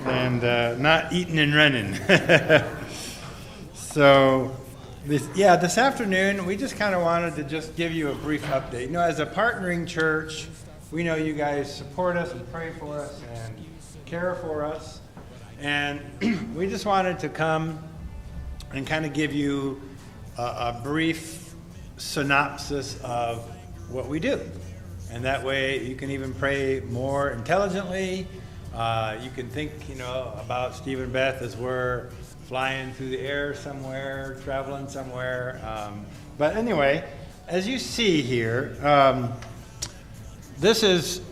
and not eating and running. So, this afternoon, we just kind of wanted to just give you a brief update. You know, as a partnering church, we know you guys support us and pray for us and care for us. And we just wanted to come and kind of give you a brief synopsis of what we do. And that way you can even pray more intelligently. You can think, about Steve and Beth as we're flying through the air somewhere, traveling somewhere. But anyway, as you see here, this is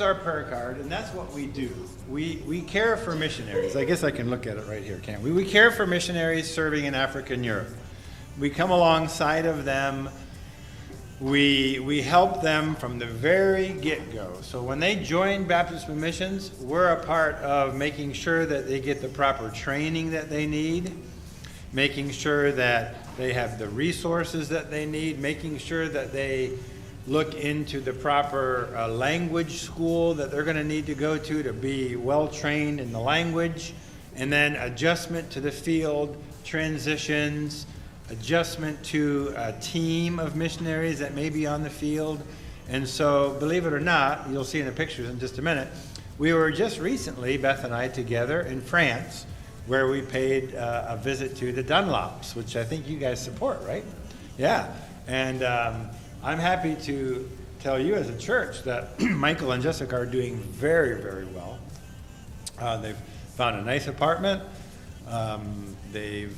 our prayer card, and that's what we do. We care for missionaries. I guess I can look at it right here, can't we? We care for missionaries serving in Africa and Europe. We come alongside of them. We help them from the very get-go. So when they join Baptist Missions, we're a part of making sure that they get the proper training that they need, making sure that they have the resources that they need, making sure that they look into the proper language school that they're going to need to go to be well trained in the language, and then adjustment to the field, transitions, adjustment to a team of missionaries that may be on the field. And so, believe it or not, you'll see in the pictures in just a minute, we were just recently, Beth and I, together in France, where we paid a visit to the Dunlops, which I think you guys support, right? Yeah. And I'm happy to tell you as a church that Michael and Jessica are doing very, very well. They've found a nice apartment. They've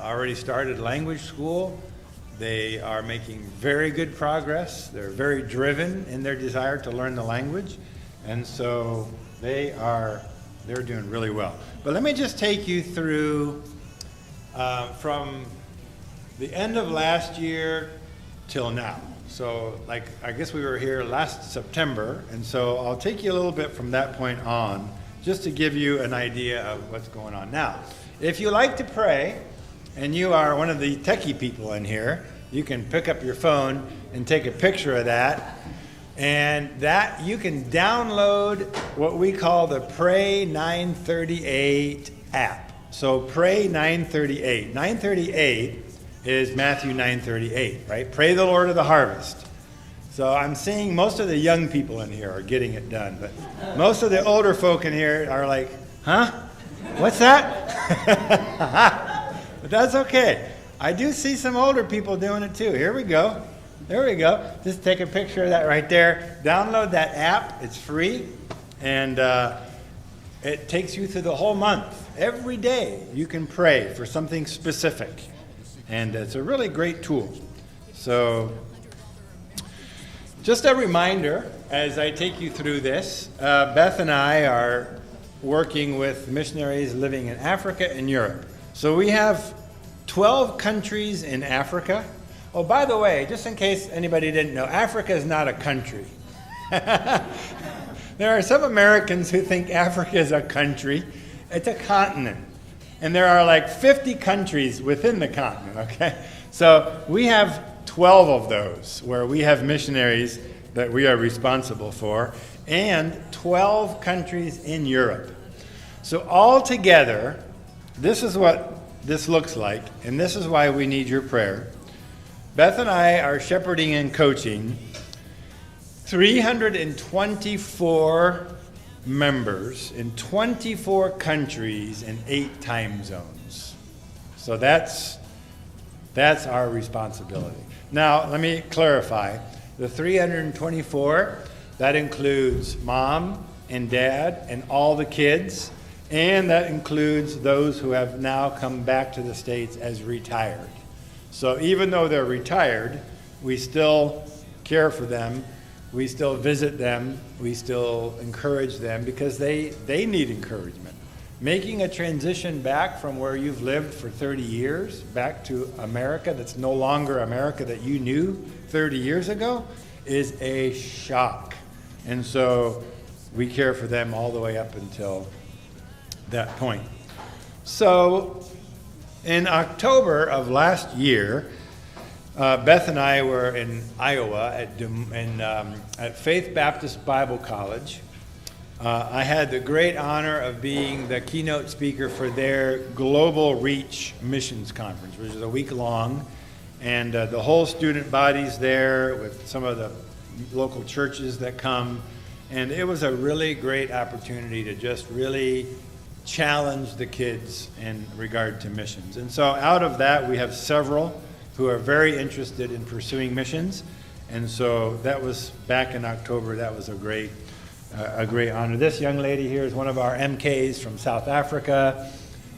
already started language school. They are making very good progress. They're very driven in their desire to learn the language. And so they're doing really well. But let me just take you through from the end of last year till now. So, I guess we were here last September, and so I'll take you a little bit from that point on, just to give you an idea of what's going on now. If you like to pray, and you are one of the techie people in here, you can pick up your phone and take a picture of that, and that you can download what we call the Pray 938 app. So Pray 938. 938 is Matthew 9:38, right? Pray the Lord of the harvest. So I'm seeing most of the young people in here are getting it done, but most of the older folk in here are like, huh? What's that? But that's okay. I do see some older people doing it too. Here we go. There we go. Just take a picture of that right there. Download that app. It's free, and it takes you through the whole month. Every day you can pray for something specific. And it's a really great tool. So, just a reminder, as I take you through this, Beth and I are working with missionaries living in Africa and Europe. So we have 12 countries in Africa. Oh, by the way, just in case anybody didn't know, Africa is not a country. There are some Americans who think Africa is a country. It's a continent. And there are like 50 countries within the continent, okay? So we have 12 of those where we have missionaries that we are responsible for, and 12 countries in Europe. So all together, this is what this looks like, and this is why we need your prayer. Beth and I are shepherding and coaching 324 members in 24 countries in 8 time zones. So that's our responsibility. Now, let me clarify. The 324, that includes mom and dad and all the kids, and that includes those who have now come back to the States as retired. So even though they're retired, we still care for them. We still visit them, we still encourage them because they need encouragement. Making a transition back from where you've lived for 30 years, back to America that's no longer America that you knew 30 years ago, is a shock. And so we care for them all the way up until that point. So in October of last year, Beth and I were in Iowa at Faith Baptist Bible College I had the great honor of being the keynote speaker for their Global Reach Missions Conference, which is a week long. And the whole student body's there with some of the local churches that come. And it was a really great opportunity to just really challenge the kids in regard to missions. And so out of that, we have several who are very interested in pursuing missions. And so that was back in October. That was a great honor. This young lady here is one of our MKs from South Africa.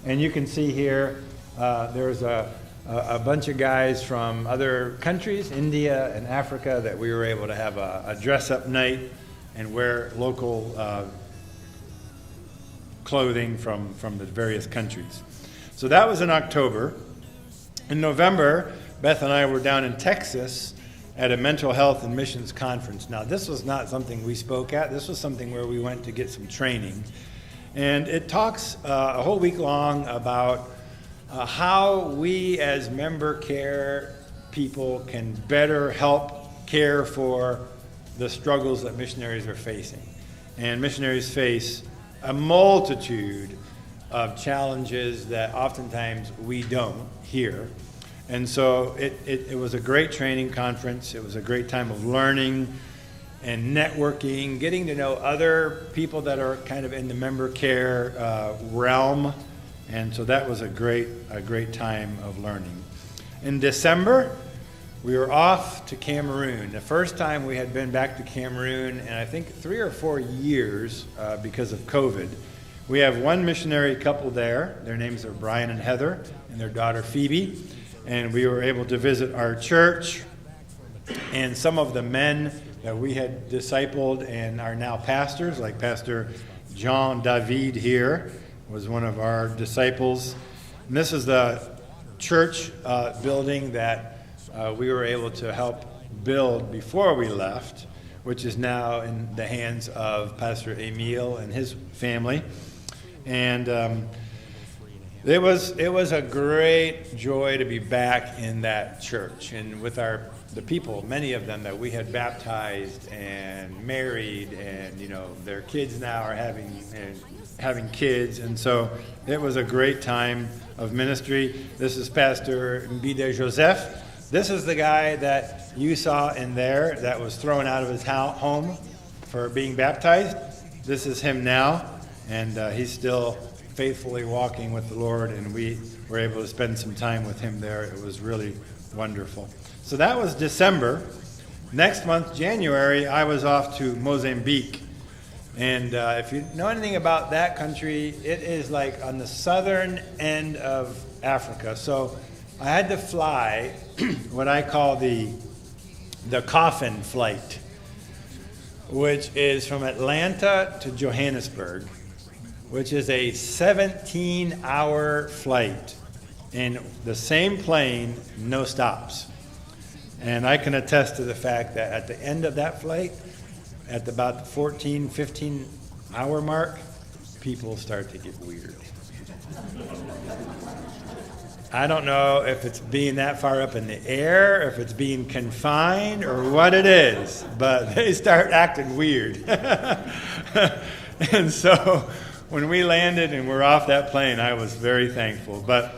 And you can see here, there's a bunch of guys from other countries, India and Africa, that we were able to have a dress-up night and wear local clothing from the various countries. So that was in October. In November, Beth and I were down in Texas at a mental health and missions conference. Now, this was not something we spoke at. This was something where we went to get some training. And it talks a whole week long about how we as member care people can better help care for the struggles that missionaries are facing. And missionaries face a multitude of challenges that oftentimes we don't hear. And so it was a great training conference. It was a great time of learning and networking, getting to know other people that are kind of in the member care realm. And so that was a great time of learning. In December, we were off to Cameroon. The first time we had been back to Cameroon in I think 3 or 4 years because of COVID. We have one missionary couple there. Their names are Brian and Heather and their daughter Phoebe. And we were able to visit our church and some of the men that we had discipled and are now pastors, like Pastor Jean David here was one of our disciples. And this is the church building that we were able to help build before we left, which is now in the hands of Pastor Emile and his family. And it was a great joy to be back in that church and with the people, many of them that we had baptized and married, and their kids now are having kids, and so it was a great time of ministry. This is Pastor Mbide Joseph. This is the guy that you saw in there that was thrown out of his home for being baptized. This is him now, and he's still faithfully walking with the Lord, and we were able to spend some time with him there. It was really wonderful. So that was December. Next month, January, I was off to Mozambique. And if you know anything about that country, it is like on the southern end of Africa. So I had to fly what I call the coffin flight, which is from Atlanta to Johannesburg, which is a 17-hour flight in the same plane, no stops. And I can attest to the fact that at the end of that flight, at about the 14, 15-hour mark, people start to get weird. I don't know if it's being that far up in the air, if it's being confined, or what it is, but they start acting weird. And so when we landed and we're off that plane, I was very thankful. But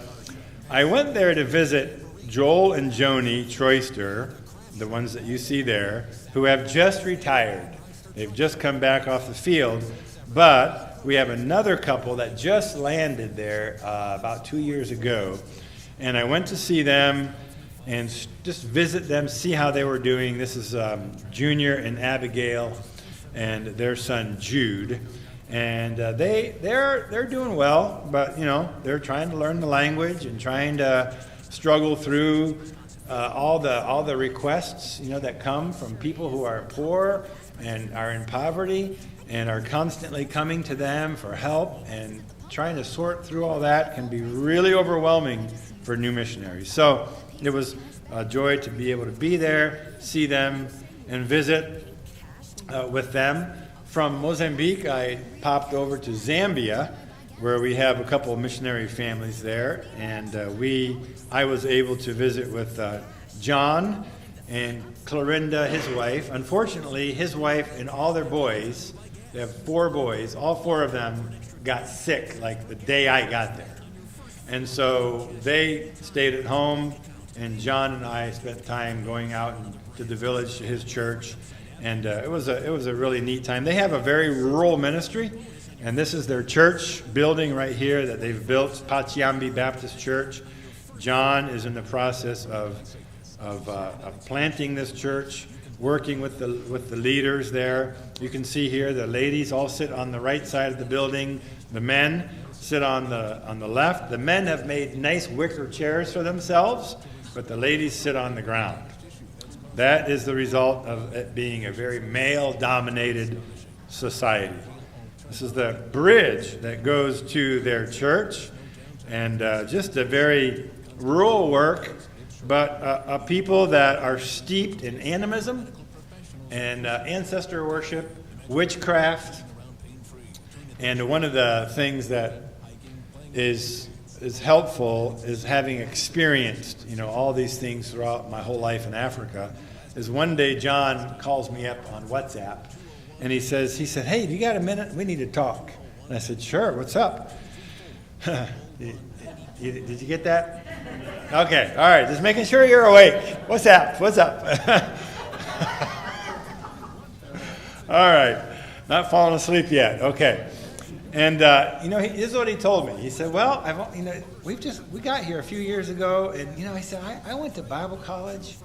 I went there to visit Joel and Joni Troyster, the ones that you see there, who have just retired. They've just come back off the field, but we have another couple that just landed there about 2 years ago. And I went to see them and just visit them, see how they were doing. This is Junior and Abigail and their son Jude. And they're doing well, but they're trying to learn the language and trying to struggle through all the requests that come from people who are poor and are in poverty and are constantly coming to them for help, and trying to sort through all that can be really overwhelming for new missionaries. So it was a joy to be able to be there, see them, and visit with them. From Mozambique, I popped over to Zambia, where we have a couple of missionary families there, and I was able to visit with John and Clorinda, his wife. Unfortunately, his wife and all their boys, They have 4 boys. All 4 of them got sick like the day I got there. And so they stayed at home, and John and I spent time going out to the village, to his church, and it was a really neat time. They have a very rural ministry, and this is their church building right here that they've built, Pachiambi Baptist Church. John is in the process of planting this church, working with the leaders there. You can see here the ladies all sit on the right side of the building. The men sit on the left. The men have made nice wicker chairs for themselves, but the ladies sit on the ground. That is the result of it being a very male-dominated society. This is the bridge that goes to their church, and just a very rural work, but a people that are steeped in animism and ancestor worship, witchcraft, and one of the things that is helpful is having experienced, all these things throughout my whole life in Africa, is one day John calls me up on WhatsApp, and he said, "Hey, do you got a minute? We need to talk." And I said, "Sure, what's up?" Did you get that? Okay, all right, just making sure you're awake. What's up? All right, not falling asleep yet. Okay. And this is what he told me. He said, "Well, we got here a few years ago, and he said I went to Bible college,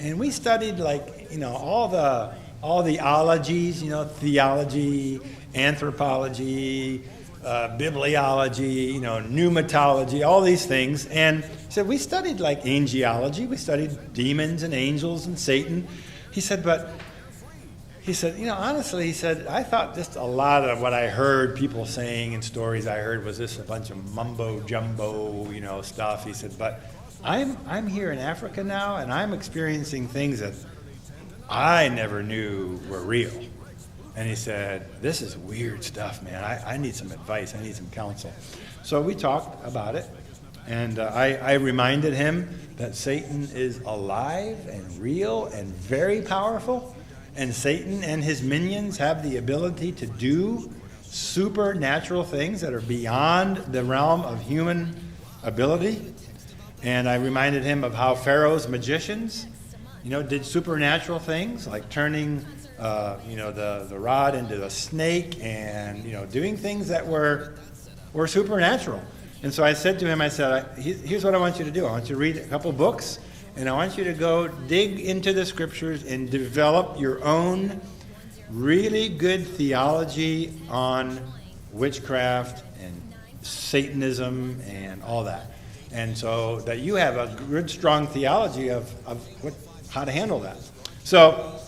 and we studied all the ologies, theology, anthropology, bibliology, pneumatology, all these things. And he said we studied like angelology, we studied demons and angels and Satan." He said, honestly, I thought just a lot of what I heard people saying and stories I heard was just a bunch of mumbo jumbo, stuff. He said, but I'm here in Africa now, and I'm experiencing things that I never knew were real. And he said, this is weird stuff, man. I need some advice. I need some counsel. So we talked about it, and I reminded him that Satan is alive and real and very powerful. And Satan and his minions have the ability to do supernatural things that are beyond the realm of human ability. And I reminded him of how Pharaoh's magicians, did supernatural things like turning, the rod into a snake and, doing things that were supernatural. And so I said to him, here's what I want you to do. I want you to read a couple books. And I want you to go dig into the scriptures and develop your own really good theology on witchcraft and Satanism and all that. And so that you have a good, strong theology of how to handle that. So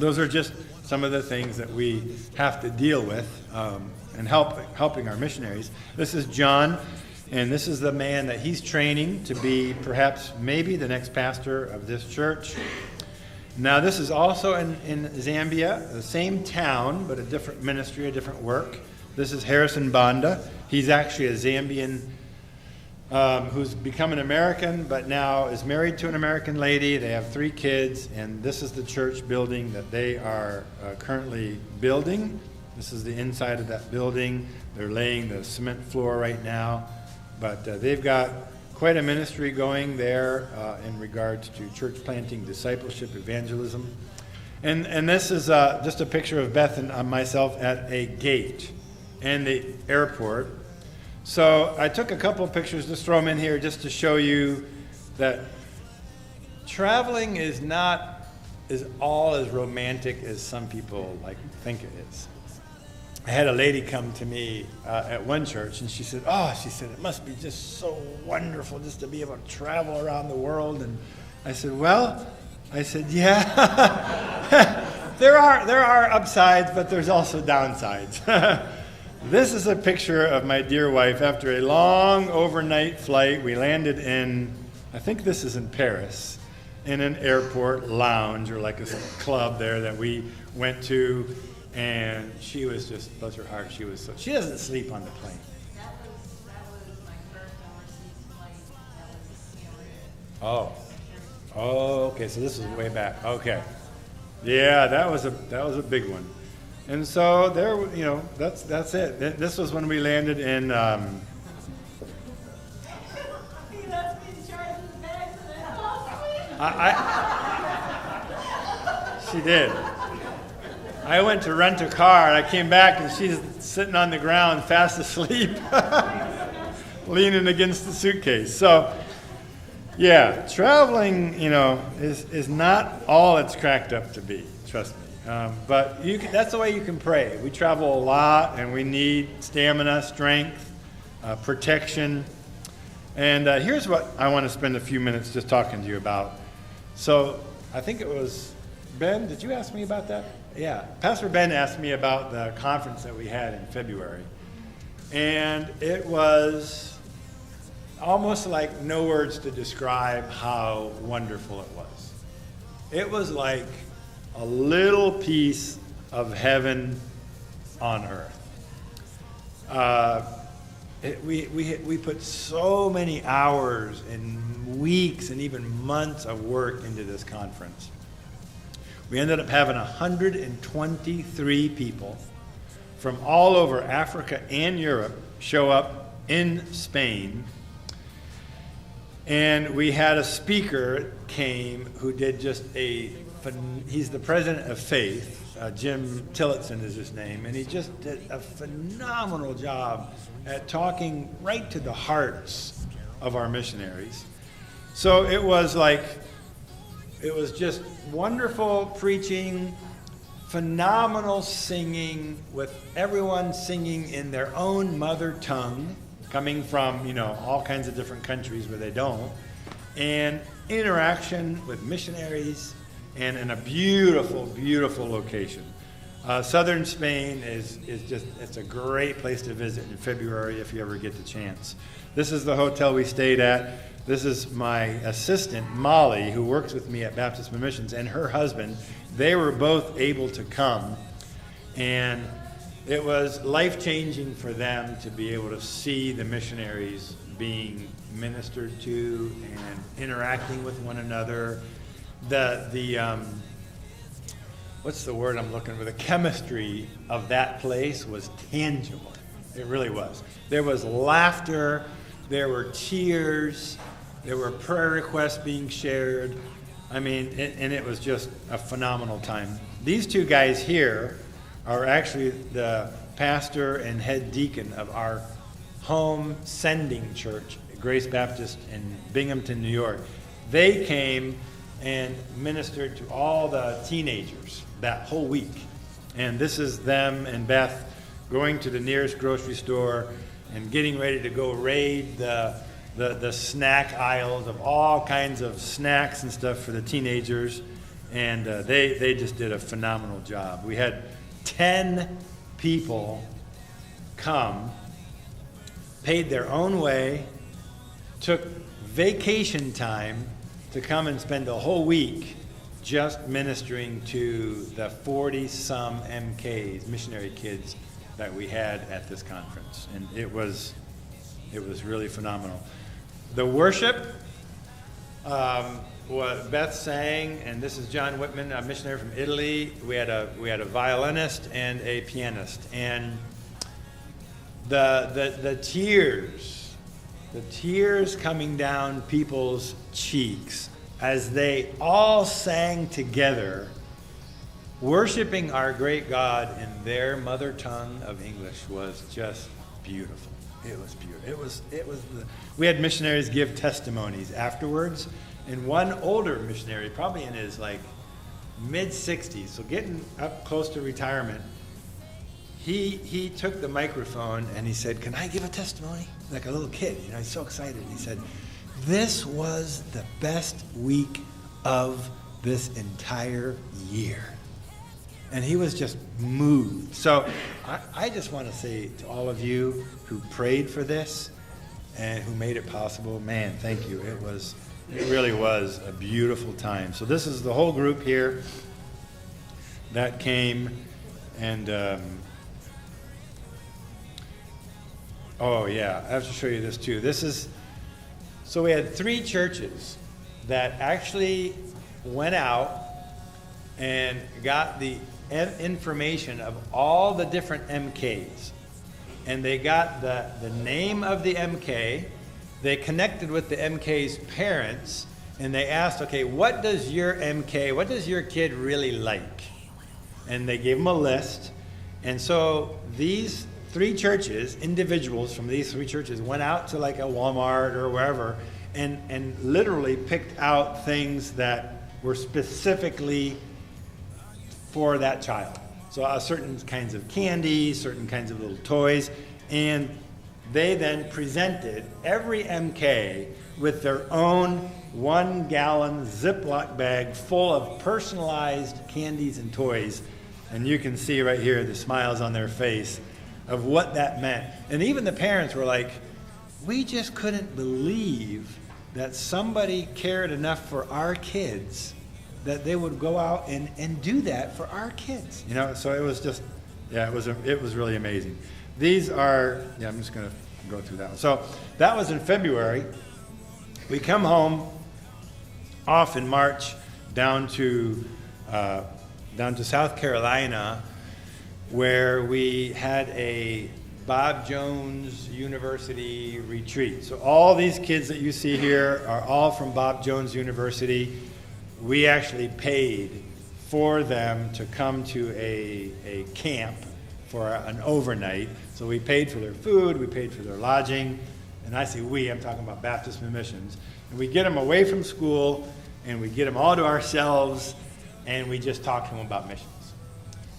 those are just some of the things that we have to deal with and helping our missionaries. This is John. And this is the man that he's training to be maybe the next pastor of this church. Now, this is also in Zambia, the same town, but a different ministry, a different work. This is Harrison Banda. He's actually a Zambian who's become an American, but now is married to an American lady. They have 3 kids, and this is the church building that they are currently building. This is the inside of that building. They're laying the cement floor right now. But they've got quite a ministry going there in regards to church planting, discipleship, evangelism. And this is just a picture of Beth and myself at a gate in the airport. So I took a couple of pictures, just throw them in here just to show you that traveling is not all as romantic as some people think it is. I had a lady come to me at one church, and she said, it must be just so wonderful just to be able to travel around the world. And I said, yeah, there are upsides, but there's also downsides. This is a picture of my dear wife after a long overnight flight. We landed in, I think this is in Paris, in an airport lounge or like a club there that we went to. And she was just, bless her heart, she doesn't sleep on the plane. That was my first overseas flight. That was Oh, okay, so this is way back. Okay. Yeah, that was a big one. And so there, that's it. This was when we landed in. He left me in charge of the bags of the house. She did. I went to rent a car, and I came back, and she's sitting on the ground, fast asleep, leaning against the suitcase. So, yeah, traveling, is not all it's cracked up to be. Trust me. But that's the way you can pray. We travel a lot, and we need stamina, strength, protection. And here's what I want to spend a few minutes just talking to you about. So, I think it was Ben. Did you ask me about that? Yeah, Pastor Ben asked me about the conference that we had in February, and it was almost like no words to describe how wonderful it was. It was like a little piece of heaven on earth. We put so many hours and weeks and even months of work into this conference. We ended up having 123 people from all over Africa and Europe show up in Spain. And we had a speaker came who did just he's the president of Faith, Jim Tillotson is his name, and he just did a phenomenal job at talking right to the hearts of our missionaries. So it was just wonderful preaching, phenomenal singing, with everyone singing in their own mother tongue, coming from, all kinds of different countries where they don't, and interaction with missionaries, and in a beautiful, beautiful location. Southern Spain it's a great place to visit in February if you ever get the chance. This is the hotel we stayed at. This is my assistant, Molly, who works with me at Baptist Missions, and her husband. They were both able to come, and it was life-changing for them to be able to see the missionaries being ministered to and interacting with one another. What's the word I'm looking for? The chemistry of that place was tangible. It really was. There was laughter. There were tears. There were prayer requests being shared. And it was just a phenomenal time. These two guys here are actually the pastor and head deacon of our home sending church, Grace Baptist in Binghamton, New York. They came and ministered to all the teenagers that whole week. And this is them and Beth going to the nearest grocery store and getting ready to go raid the snack aisles of all kinds of snacks and stuff for the teenagers. And they just did a phenomenal job. We had 10 people come, paid their own way, took vacation time to come and spend a whole week just ministering to the 40-some MKs, missionary kids, that we had at this conference. And it was really phenomenal. The worship, what Beth sang, and this is John Whitman, a missionary from Italy. We had a violinist and a pianist, and the tears coming down people's cheeks as they all sang together, worshiping our great God in their mother tongue of English, was just beautiful. It was beautiful. We had missionaries give testimonies afterwards, and one older missionary, probably in his mid-60s, so getting up close to retirement, he took the microphone and he said, "Can I give a testimony?" Like a little kid, he's so excited. He said, "This was the best week of this entire year." And he was just moved. So I just want to say to all of you who prayed for this and who made it possible, man, thank you. It really was a beautiful time. So this is the whole group here that came, and oh yeah, I have to show you this too. So we had 3 churches that actually went out and got the information of all the different MKs. And they got the name of the MK, they connected with the MK's parents, and they asked, okay, what does your kid really like? And they gave them a list. And so these 3 churches, individuals from these 3 churches, went out to like a Walmart or wherever and literally picked out things that were specifically for that child. So certain kinds of candy, certain kinds of little toys, and they then presented every MK with their own 1-gallon Ziploc bag full of personalized candies and toys. And you can see right here the smiles on their face of what that meant. And even the parents were like, we just couldn't believe that somebody cared enough for our kids that they would go out and do that for our kids. You know, so it was just, yeah, it was really amazing. These are, yeah, I'm just going to go through that one. So that was in February. We come home off in March down to South Carolina, where we had a Bob Jones University retreat. So all these kids that you see here are all from Bob Jones University. We actually paid for them to come to a camp for an overnight. So we paid for their food, we paid for their lodging, and I say we, I'm talking about Baptist Missions. And we get them away from school, and we get them all to ourselves, and we just talk to them about missions.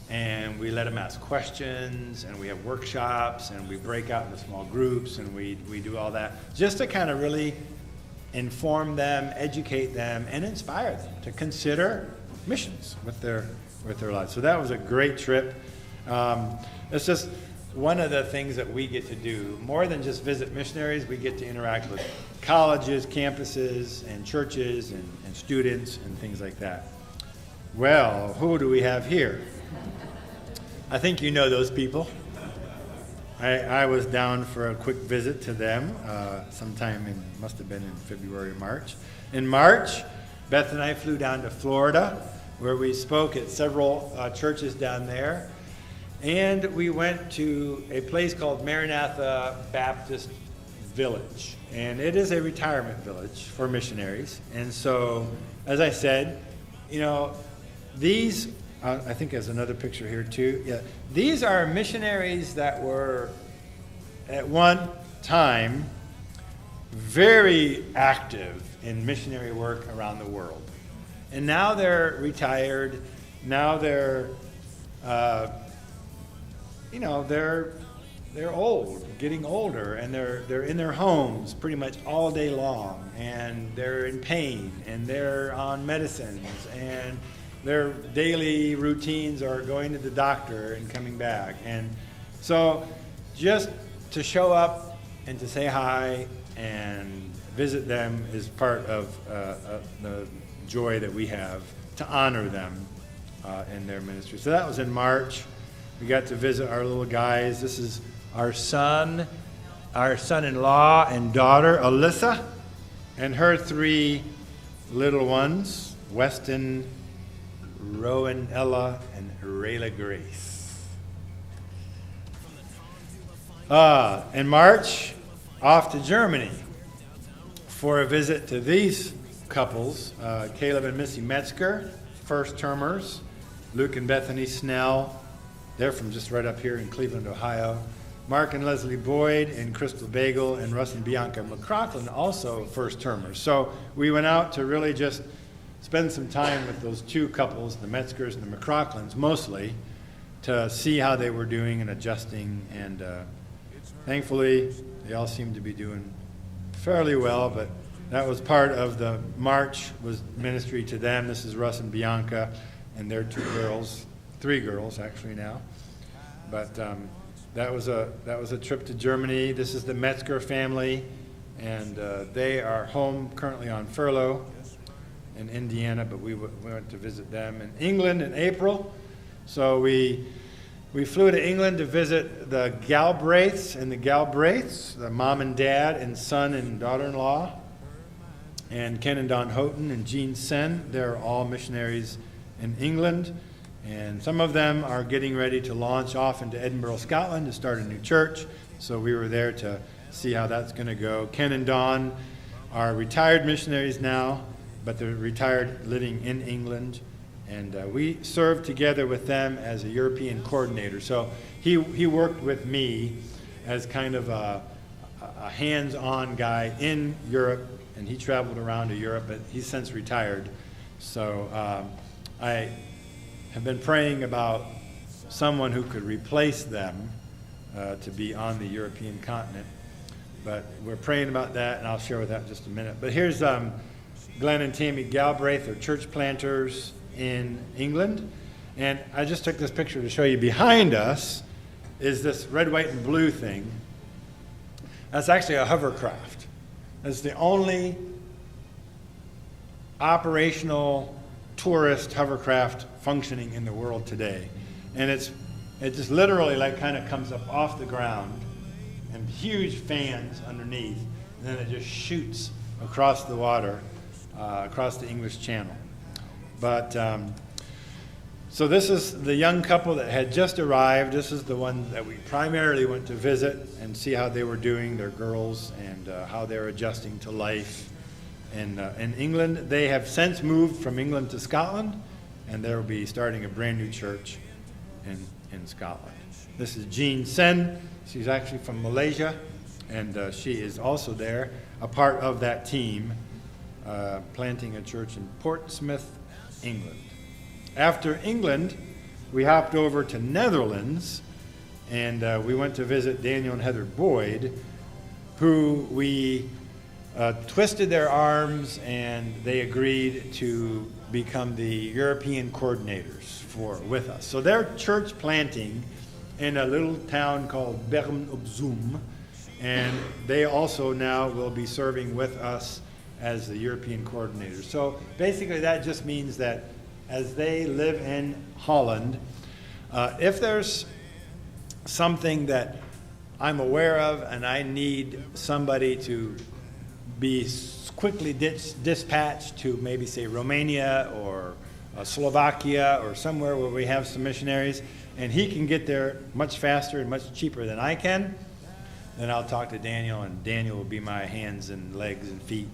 And we let them ask questions, and we have workshops, and we break out into small groups, and we do all that, just to kind of really inform them, educate them, and inspire them to consider missions with their lives. So that was a great trip. It's just one of the things that we get to do. More than just visit missionaries, we get to interact with colleges, campuses, and churches, and students, and things like that. Well, who do we have here? I think you know those people. I was down for a quick visit to them sometime must have been in February or March. In March, Beth and I flew down to Florida, where we spoke at several churches down there. And we went to a place called Maranatha Baptist Village. And it is a retirement village for missionaries. And so, as I said, you know, these, I think there's another picture here too. Yeah, these are missionaries that were at one time very active in missionary work around the world. And now they're retired. Now they're, they're old, getting older, and they're in their homes pretty much all day long, and they're in pain, and they're on medicines, and their daily routines are going to the doctor and coming back. And so just to show up and to say hi and visit them is part of the joy that we have to honor them in their ministry. So that was in March. We got to visit our little guys. This is our son, our son-in-law and daughter, Alyssa, and her 3 little ones, Weston, Rowan, Ella, and Rayla Grace. In March, off to Germany for a visit to these couples, Caleb and Missy Metzger, first termers, Luke and Bethany Snell. They're from just right up here in Cleveland, Ohio. Mark and Leslie Boyd and Crystal Bagel and Russ and Bianca McCrocklin, also first termers. So we went out to really just spend some time with those 2 couples, the Metzgers and the McCrocklins mostly, to see how they were doing and adjusting. And thankfully, they all seemed to be doing fairly well, but that was part of the March was ministry to them. This is Russ and Bianca and their 2 girls, 3 girls actually now. But that was a trip to Germany. This is the Metzger family, and they are home currently on furlough in Indiana, but we went to visit them in England in April. So we flew to England to visit the Galbraiths and the Galbraiths, the mom and dad and son and daughter-in-law, and Ken and Don Houghton and Jean Sen. They're all missionaries in England. And some of them are getting ready to launch off into Edinburgh, Scotland to start a new church. So we were there to see how that's going to go. Ken and Dawn are retired missionaries now, but they're retired living in England. And we served together with them as a European coordinator. So he worked with me as kind of a hands-on guy in Europe, and he traveled around to Europe, but he's since retired. So I have been praying about someone who could replace them to be on the European continent. But we're praying about that, and I'll share with that in just a minute. But here's Glenn and Tammy Galbraith, are church planters in England. And I just took this picture to show you. Behind us is this red, white, and blue thing. That's actually a hovercraft. It's the only operational tourist hovercraft functioning in the world today. And it just literally like kind of comes up off the ground and huge fans underneath, and then it just shoots across the water, across the English Channel. But so this is the young couple that had just arrived. This is the one that we primarily went to visit and see how they were doing, their girls, and how they're adjusting to life in England. They have since moved from England to Scotland, and they'll be starting a brand new church in Scotland. This is Jean Sen. She's actually from Malaysia, and she is also there, a part of that team, planting a church in Portsmouth, England. After England, we hopped over to Netherlands, and we went to visit Daniel and Heather Boyd, who we twisted their arms, and they agreed to become the European coordinators with us. So they're church planting in a little town called Bern op Zoom, and they also now will be serving with us as the European coordinators. So basically that just means that as they live in Holland, if there's something that I'm aware of and I need somebody to be quickly dispatched to maybe say Romania or Slovakia or somewhere where we have some missionaries, and he can get there much faster and much cheaper than I can, then I'll talk to Daniel, and Daniel will be my hands and legs and feet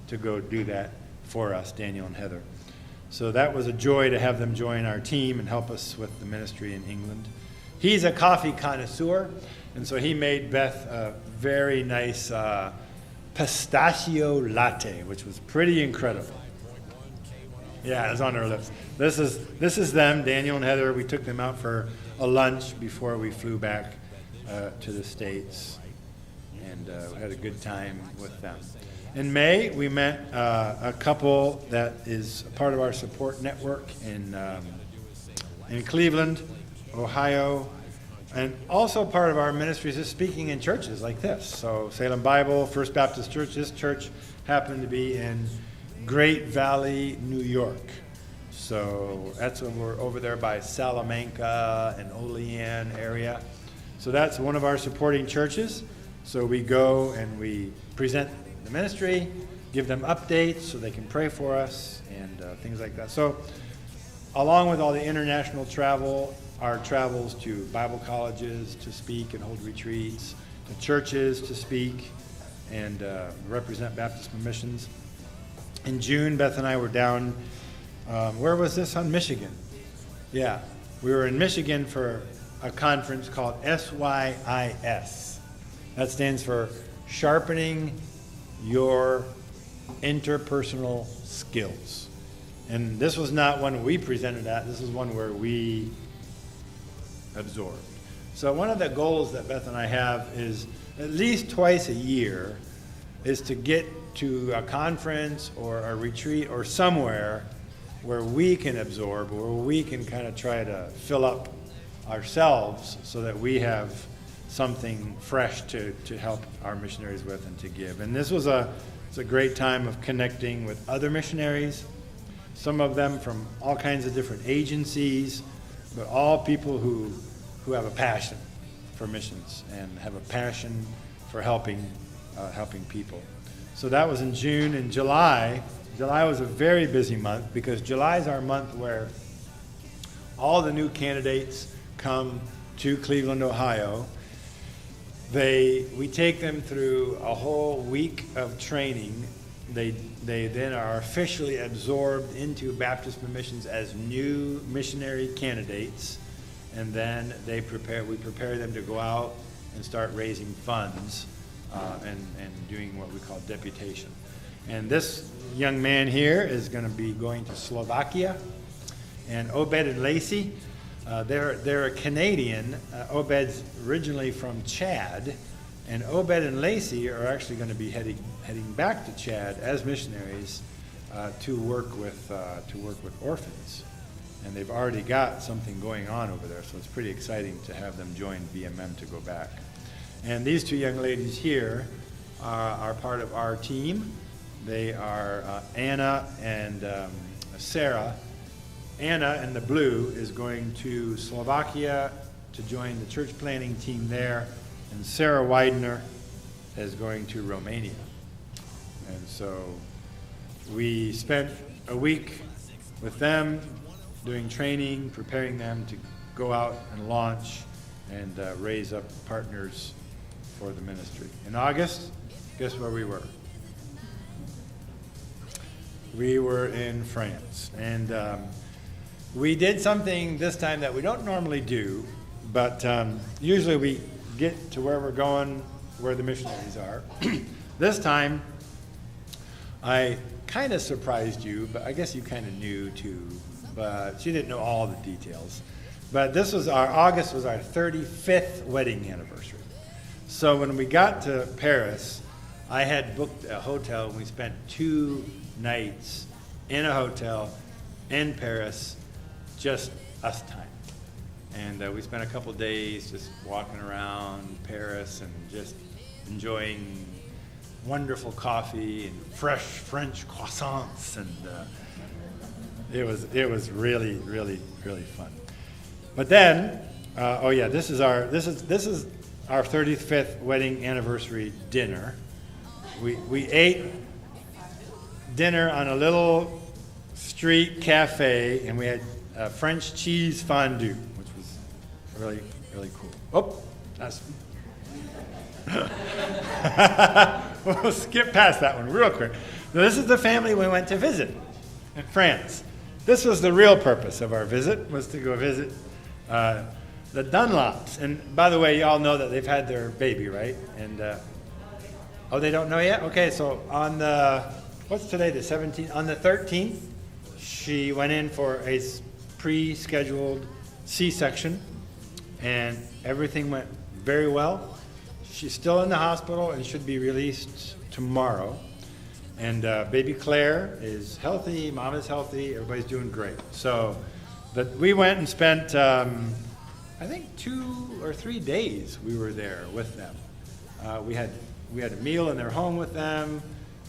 to go do that for us, Daniel and Heather. So that was a joy to have them join our team and help us with the ministry in England. He's a coffee connoisseur, and so he made Beth a very nice pistachio latte, which was pretty incredible. Yeah, it was on her lips. This is them, Daniel and Heather. We took them out for a lunch before we flew back to the States, and we had a good time with them. In May, we met a couple that is part of our support network in Cleveland, Ohio, and also part of our ministries is speaking in churches like this. So Salem Bible, First Baptist Church. This church happened to be in Great Valley, New York. So that's when we're over there by Salamanca and Olean area. So that's one of our supporting churches. So we go and we present the ministry, give them updates so they can pray for us and things like that. So along with all the international travel, our travels to Bible colleges to speak and hold retreats, to churches to speak and represent Baptist missions. In June, Beth and I were down, where was this? On Michigan. Yeah, we were in Michigan for a conference called SYIS. That stands for Sharpening Your Interpersonal Skills. And this was not one we presented at, this is one where we absorbed. So one of the goals that Beth and I have is at least twice a year is to get to a conference or a retreat or somewhere where we can absorb, where we can kind of try to fill up ourselves so that we have something fresh to help our missionaries with and to give. And this was it's a great time of connecting with other missionaries, some of them from all kinds of different agencies, but all people who have a passion for missions and have a passion for helping people. So that was in June. In July was a very busy month because July is our month where all the new candidates come to Cleveland, Ohio. We take them through a whole week of training. They then are officially absorbed into Baptist missions as new missionary candidates, and then we prepare them to go out and start raising funds and doing what we call deputation. And this young man here is going to be going to Slovakia, and Obed and Lacey, they're a Canadian. Obed's originally from Chad, and Obed and Lacey are actually going to be heading back to Chad as missionaries to work with orphans, and they've already got something going on over there. So it's pretty exciting to have them join BMM to go back. And these two young ladies here are part of our team. They are Anna and Sarah. Anna in the blue is going to Slovakia to join the church planning team there, and Sarah Widener is going to Romania. And so we spent a week with them doing training, preparing them to go out and launch and raise up partners for the ministry. In August, guess where we were? We were in France, and we did something this time that we don't normally do, but usually we get to where we're going, where the missionaries are. This time, I kind of surprised you, but I guess you kind of knew too, but you didn't know all the details. But August was our 35th wedding anniversary. So when we got to Paris, I had booked a hotel, and we spent 2 nights in a hotel in Paris, just us time. And we spent a couple days just walking around Paris and just enjoying wonderful coffee and fresh French croissants, and it was really, really, really fun. But then, this is our 35th wedding anniversary dinner. We ate dinner on a little street cafe, and we had French cheese fondue, which was really, really cool. Oh, that's... We'll skip past that one real quick. Now, this is the family we went to visit in France. This was the real purpose of our visit, was to go visit the Dunlops. And by the way, you all know that they've had their baby, right? And they don't know yet? Okay, so on what's today, the 17th? On the 13th, she went in for a pre-scheduled C-section, and everything went very well. She's still in the hospital and should be released tomorrow. And baby Claire is healthy, mom is healthy, everybody's doing great. So we went and spent, I think 2 or 3 days we were there with them. We had a meal in their home with them.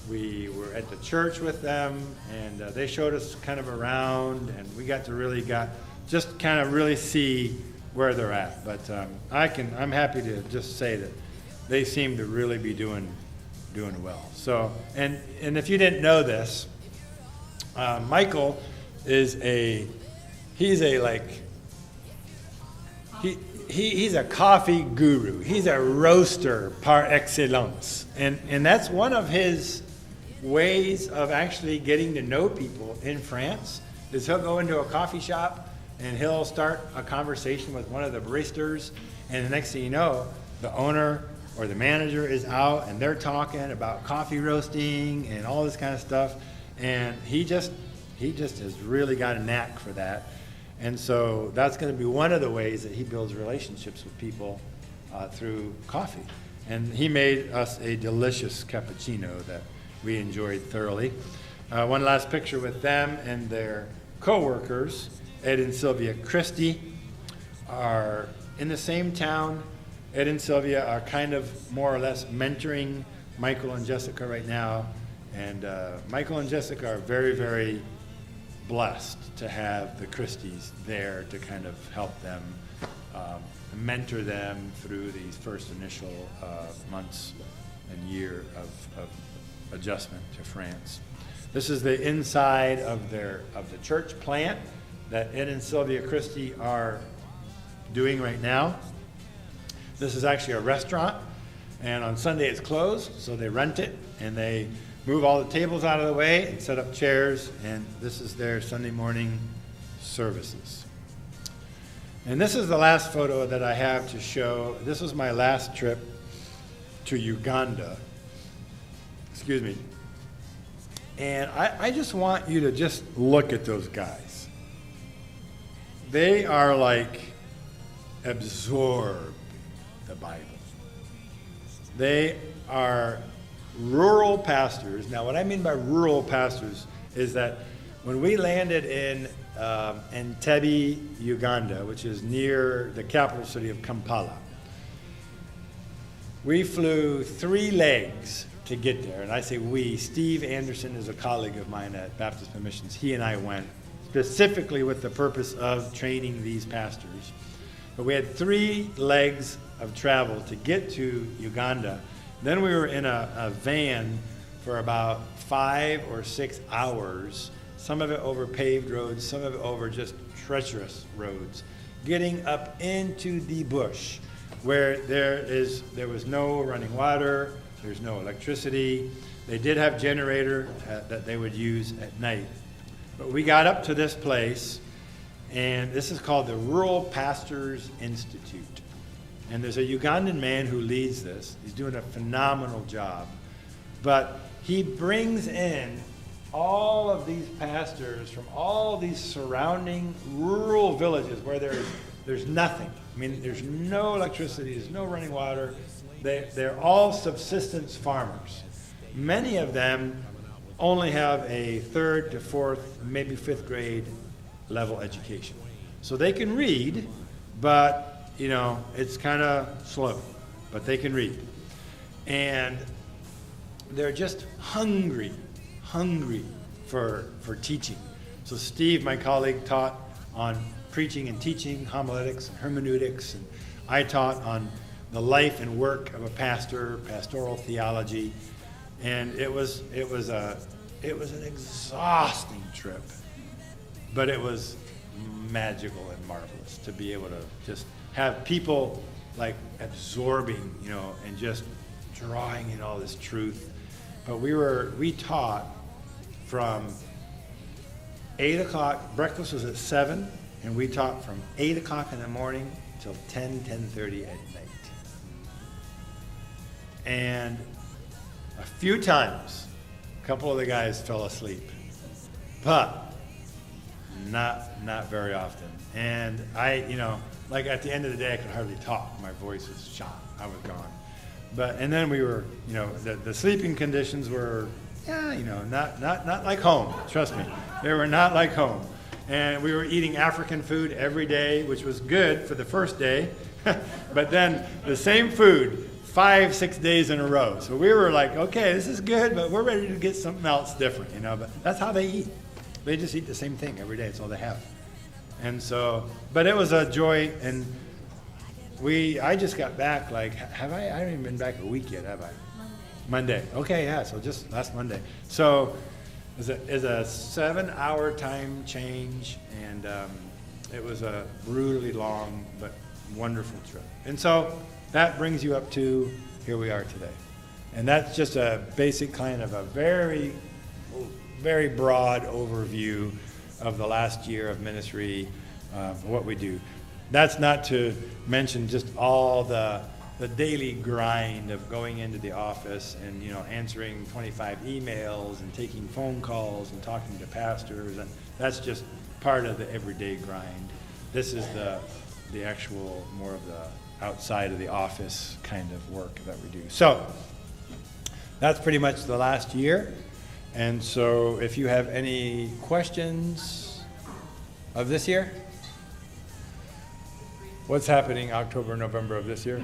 We were at the church with them, and they showed us kind of around, and we got to really just kind of really see where they're at. But I'm happy to just say that they seem to really be doing well. So, and if you didn't know this, Michael is he's a coffee guru. He's a roaster par excellence, and that's one of his ways of actually getting to know people in France. Is he'll go into a coffee shop and he'll start a conversation with one of the baristas, and the next thing you know, the owner or the manager is out and they're talking about coffee roasting and all this kind of stuff, and he just has really got a knack for that. And so that's going to be one of the ways that he builds relationships with people through coffee. And he made us a delicious cappuccino that we enjoyed thoroughly. One last picture with them and their co-workers. Ed and Sylvia Christie are in the same town. Ed and Sylvia are kind of more or less mentoring Michael and Jessica right now. And Michael and Jessica are very, very blessed to have the Christies there to kind of help them, mentor them through these first initial months and year of adjustment to France. This is the inside of the church plant. that Ed and Sylvia Christie are doing right now. This is actually a restaurant, and on Sunday it's closed, so they rent it, and they move all the tables out of the way and set up chairs, and this is their Sunday morning services. And this is the last photo that I have to show. This was my last trip to Uganda. Excuse me. And I just want you to just look at those guys. They are like absorb the Bible. They are rural pastors. Now, what I mean by rural pastors is that when we landed in Entebbe, Uganda, which is near the capital city of Kampala, we flew 3 legs to get there. And I say we. Steve Anderson is a colleague of mine at Baptist Missions. He and I went specifically with the purpose of training these pastors. But we had 3 legs of travel to get to Uganda. Then we were in a van for about 5 or 6 hours, some of it over paved roads, some of it over just treacherous roads, getting up into the bush where there was no running water, there's no electricity. They did have generator that they would use at night. But we got up to this place, and this is called the Rural Pastors Institute. And there's a Ugandan man who leads this. He's doing a phenomenal job. But he brings in all of these pastors from all these surrounding rural villages where there's nothing. I mean, there's no electricity, there's no running water. They're all subsistence farmers. Many of them only have a 3rd to 4th, maybe 5th grade level education. So they can read, but, you know, it's kind of slow, but they can read. And they're just hungry for teaching. So Steve, my colleague, taught on preaching and teaching, homiletics and hermeneutics, and I taught on the life and work of a pastor, pastoral theology, and it was an exhausting trip, but it was magical and marvelous to be able to just have people like absorbing, you know, and just drawing in all this truth. But we taught from 8 o'clock, breakfast was at 7, and we taught from 8 o'clock in the morning till 10:30 at night. And a few times, a couple of the guys fell asleep, but not very often. And I, you know, like at the end of the day, I could hardly talk. My voice was shot. I was gone. And then we were, you know, the sleeping conditions were, yeah, you know, not like home. Trust me, they were not like home. And we were eating African food every day, which was good for the first day, but then the same food 5-6 days in a row. So we were like, okay, this is good, but we're ready to get something else different, you know. But that's how they eat. They just eat the same thing every day. It's all they have. And so, but it was a joy. And I just got back, like, I haven't even been back a week yet, have I? Monday. Okay, yeah, so just last Monday. So it's a 7-hour time change, and it was a brutally long but wonderful trip. And so that brings you up to here we are today. And that's just a basic kind of a very, very broad overview of the last year of ministry, what we do. That's not to mention just all the daily grind of going into the office and, you know, answering 25 emails and taking phone calls and talking to pastors, and that's just part of the everyday grind. This is the actual more of the outside of the office kind of work that we do. So that's pretty much the last year. And so if you have any questions of this year, what's happening October, November of this year?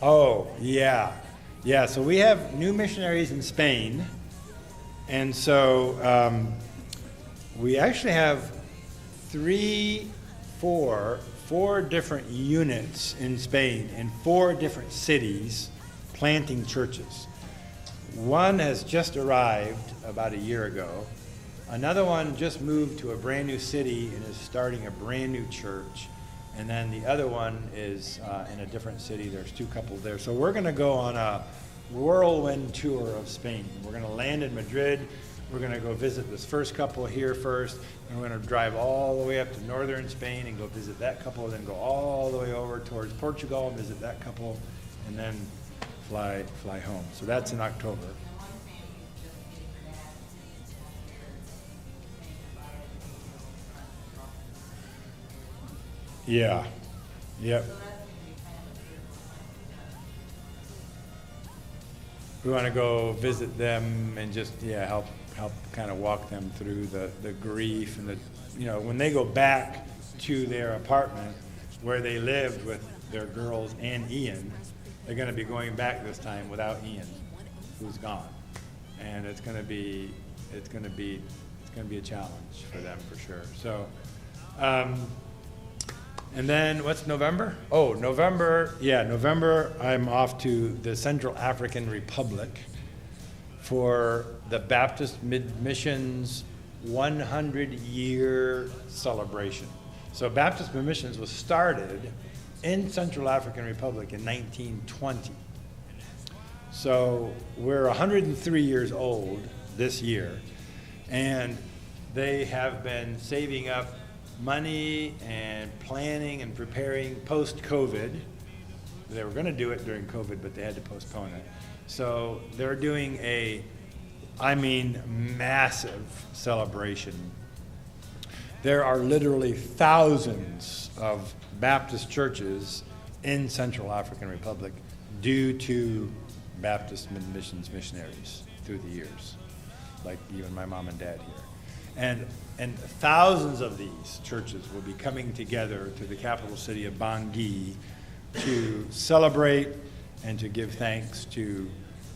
Oh, yeah. Yeah, so we have new missionaries in Spain. And so we actually have four different units in Spain in 4 different cities planting churches. One has just arrived about a year ago. Another one just moved to a brand new city and is starting a brand new church. And then the other one is in a different city. There's two couples there. So we're going to go on a whirlwind tour of Spain. We're going to land in Madrid. We're going to go visit this first couple here first. And we're going to drive all the way up to northern Spain and go visit that couple. Then go all the way over towards Portugal and visit that couple. And then fly home. So that's in October. Yeah. Yep. We want to go visit them and just help kind of walk them through the grief and when they go back to their apartment where they lived with their girls and Ian, they're going to be going back this time without Ian, who's gone, and it's going to be a challenge for them for sure. So. And then what's November? Oh, November, I'm off to the Central African Republic for the Baptist Missions 100-year celebration. So Baptist Missions was started in Central African Republic in 1920. So we're 103 years old this year, and they have been saving up money and planning and preparing post-COVID. They were going to do it during COVID, but they had to postpone it. So they're doing massive celebration. There are literally thousands of Baptist churches in Central African Republic due to Baptist missions missionaries through the years, like even my mom and dad here. And thousands of these churches will be coming together to the capital city of Bangui to celebrate and to give thanks to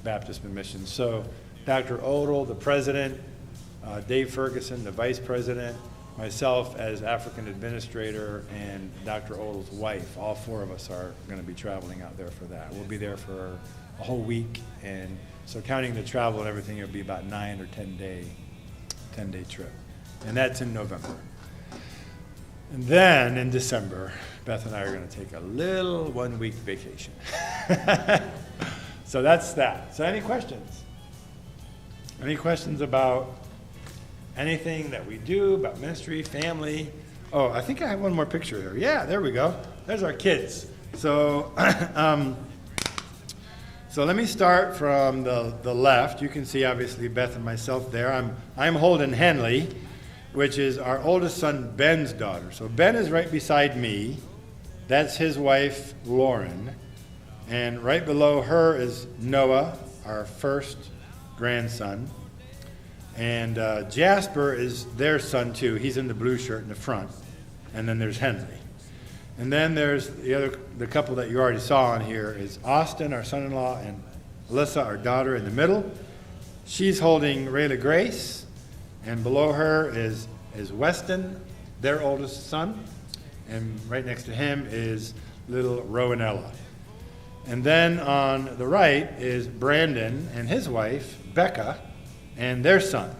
Baptist missions. So Dr. Odell, the president, Dave Ferguson, the vice president, myself as African administrator, and Dr. Odell's wife, all four of us are going to be traveling out there for that. We'll be there for a whole week, and so counting the travel and everything, it'll be about 9 or 10-day trip. And that's in November. And then in December, Beth and I are going to take a little 1-week vacation. So that's that. So any questions? Any questions about anything that we do, about ministry, family? Oh, I think I have one more picture here. Yeah, there we go. There's our kids. So, so let me start from the left. You can see obviously Beth and myself there. I'm holding Henley, which is our oldest son Ben's daughter. So Ben is right beside me. That's his wife Lauren, and right below her is Noah, our first grandson, and Jasper is their son too. He's in the blue shirt in the front, and then there's Henley. And then there's the couple that you already saw on here is Austin, our son-in-law, and Alyssa, our daughter, in the middle. She's holding Rayla Grace, and below her is Weston, their oldest son, and right next to him is little Rowanella. And then on the right is Brandon and his wife, Becca, and their son.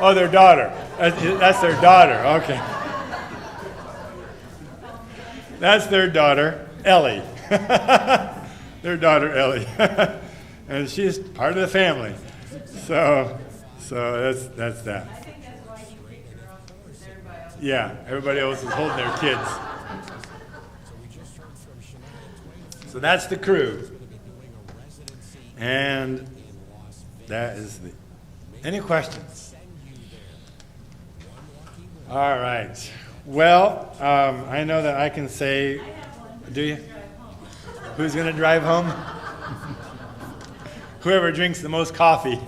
Oh, their daughter. That's their daughter. Okay. That's their daughter, Ellie. Their daughter, Ellie. And she's part of the family. So that's that. I think that's why you picked her up, because everybody else. Yeah, everybody else is holding their kids. So that's the crew. And that is any questions? All right. Well, I know that I can say, I have one. do you? Drive home. Who's going to drive home? Whoever drinks the most coffee.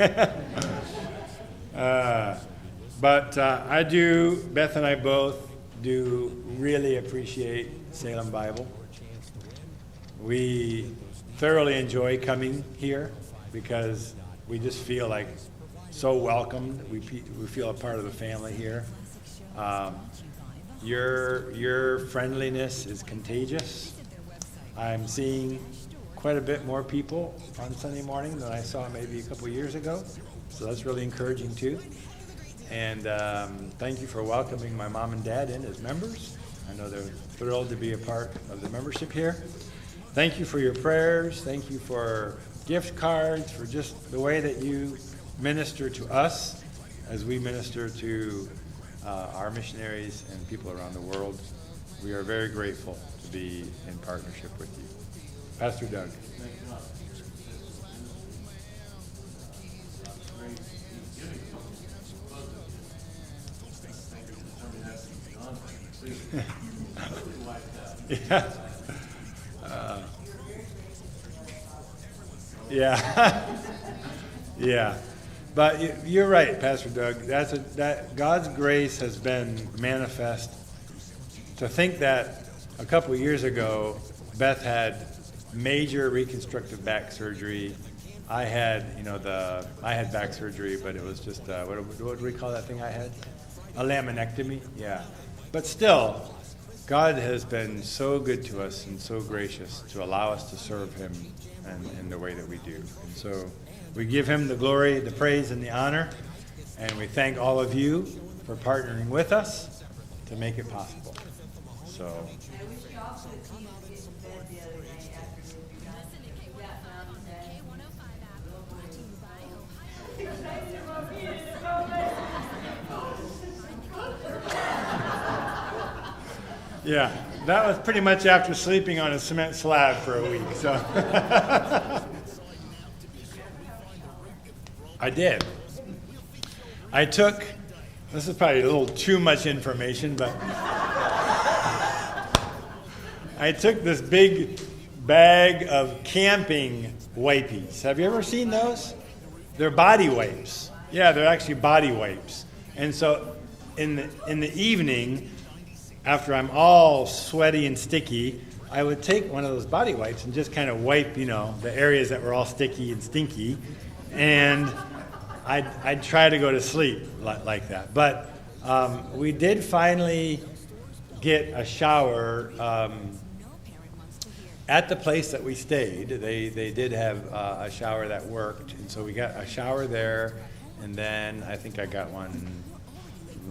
But I do, Beth and I both do really appreciate Salem Bible. We thoroughly enjoy coming here because we just feel like so welcomed. We feel a part of the family here. Your friendliness is contagious. I'm seeing quite a bit more people on Sunday morning than I saw maybe a couple years ago. So that's really encouraging too. And thank you for welcoming my mom and dad in as members. I know they're thrilled to be a part of the membership here. Thank you for your prayers. Thank you for gift cards, for just the way that you minister to us as we minister to our missionaries and people around the world. We are very grateful to be in partnership with you. Pastor Doug. Yeah. Yeah. Yeah. But you're right, Pastor Doug. That God's grace has been manifest. To think that a couple of years ago, Beth had major reconstructive back surgery. I had back surgery, but it was just what do we call that thing I had? A laminectomy. Yeah. But still, God has been so good to us and so gracious to allow us to serve Him in the way that we do. And so we give Him the glory, the praise, and the honor, and we thank all of you for partnering with us to make it possible. So. I wish you all could have seen us get to bed the other night after we were done. We got down and said, it was nice to love you, it's so nice. Yeah, that was pretty much after sleeping on a cement slab for a week. So I did. I took, this is probably a little too much information, but I took this big bag of camping wipies. Have you ever seen those? They're body wipes. Yeah, they're actually body wipes. And so in the evening, after I'm all sweaty and sticky, I would take one of those body wipes and just kind of wipe, the areas that were all sticky and stinky. And I'd try to go to sleep like that. But we did finally get a shower at the place that we stayed. They did have a shower that worked. And so we got a shower there. And then I think I got one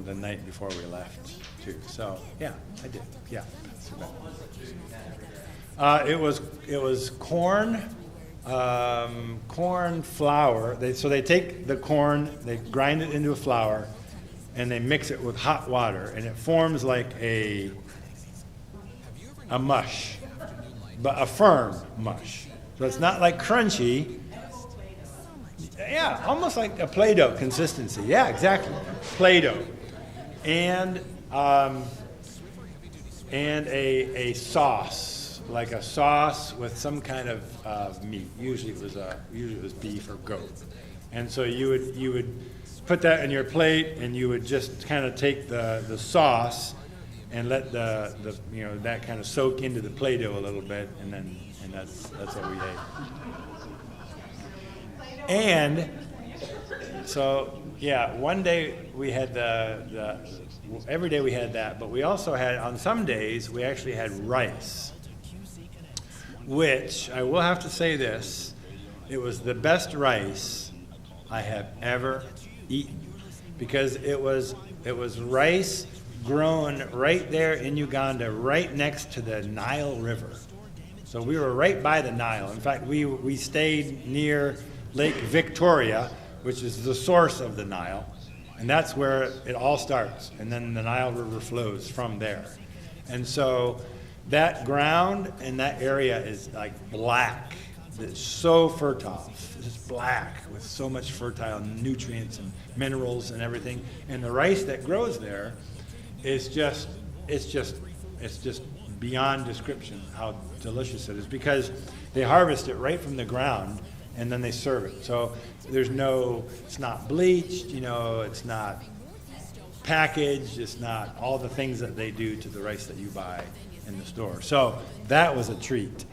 the night before we left too. So yeah, I did. Yeah. It was corn flour. They take the corn, they grind it into a flour, and they mix it with hot water, and it forms like a mush, but a firm mush. So it's not like crunchy. Yeah, almost like a Play-Doh consistency. Yeah, exactly. Play-Doh. And a sauce, like a sauce with some kind of meat. Usually it was beef or goat. And so you would put that in your plate, and you would just kind of take the sauce and let the that kind of soak into the Play-Doh a little bit, and that's what we ate. And so yeah, one day we had every day we had that, but we also had, on some days, we actually had rice, which I will have to say this, it was the best rice I have ever eaten, because it was rice grown right there in Uganda, right next to the Nile River. So we were right by the Nile. In fact, we stayed near Lake Victoria, which is the source of the Nile, and that's where it all starts, and then the Nile River flows from there. And so that ground in that area is like black. It's so fertile. It's black with so much fertile nutrients and minerals and everything. And the rice that grows there is just beyond description how delicious it is, because they harvest it right from the ground and then they serve it. So it's not bleached, it's not packaged, it's not all the things that they do to the rice that you buy in the store. So that was a treat.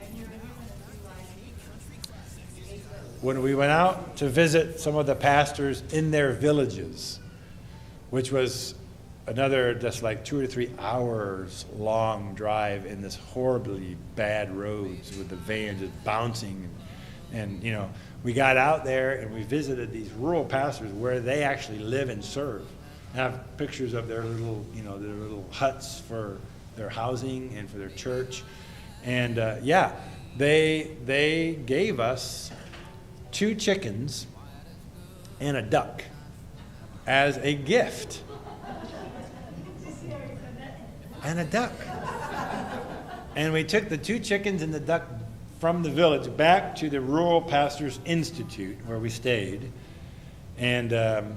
When we went out to visit some of the pastors in their villages, which was another just like 2 or 3 hours long drive in this horribly bad roads with the van just bouncing. And you know, we got out there and we visited these rural pastors where they actually live and serve. I have pictures of their little, you know, their little huts for their housing and for their church. And yeah, they gave us 2 chickens and a duck as a gift. And a duck. And we took the 2 chickens and the duck from the village back to the Rural Pastors Institute where we stayed. And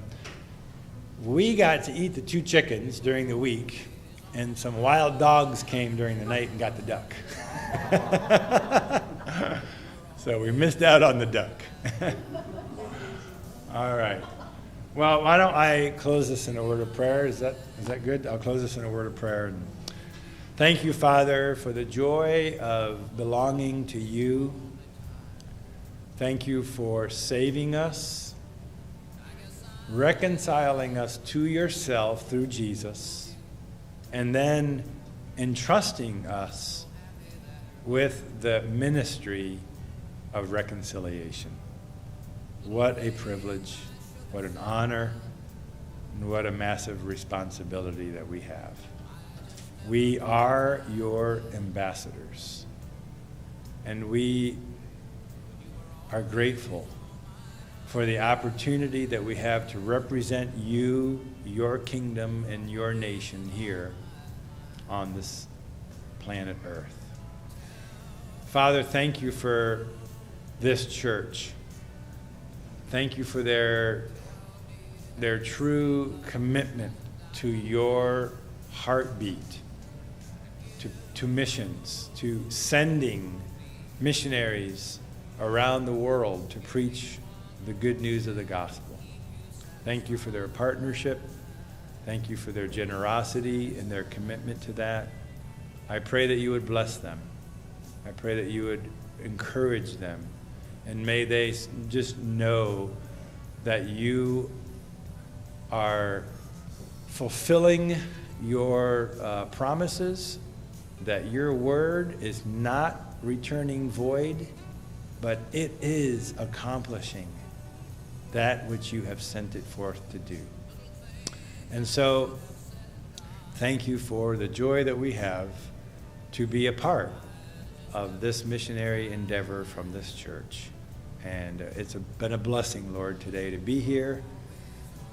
we got to eat the 2 chickens during the week, and some wild dogs came during the night and got the duck. So we missed out on the duck. All right. Well, why don't I close this in a word of prayer? Is that good? I'll close this in a word of prayer. Thank you, Father, for the joy of belonging to you. Thank you for saving us, reconciling us to yourself through Jesus, and then entrusting us with the ministry of reconciliation. What a privilege, what an honor, and what a massive responsibility that we have. We are your ambassadors, and we are grateful for the opportunity that we have to represent you, your kingdom, and your nation here on this planet Earth. Father, thank you for this church. Thank you for their true commitment to your heartbeat, to missions, to sending missionaries around the world to preach the good news of the gospel. Thank you for their partnership. Thank you for their generosity and their commitment to that. I pray that you would bless them. I pray that you would encourage them. And may they just know that you are fulfilling your promises, that your word is not returning void, but it is accomplishing that which you have sent it forth to do. And so, thank you for the joy that we have to be a part of this missionary endeavor from this church. And it's been a blessing, Lord, today to be here,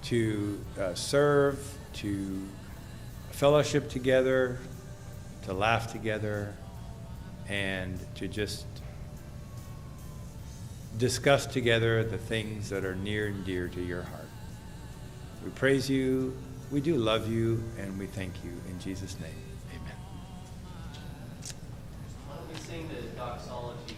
to serve, to fellowship together, to laugh together, and to just discuss together the things that are near and dear to your heart. We praise you, we do love you, and we thank you. In Jesus' name, amen. Why don't we sing the doxology?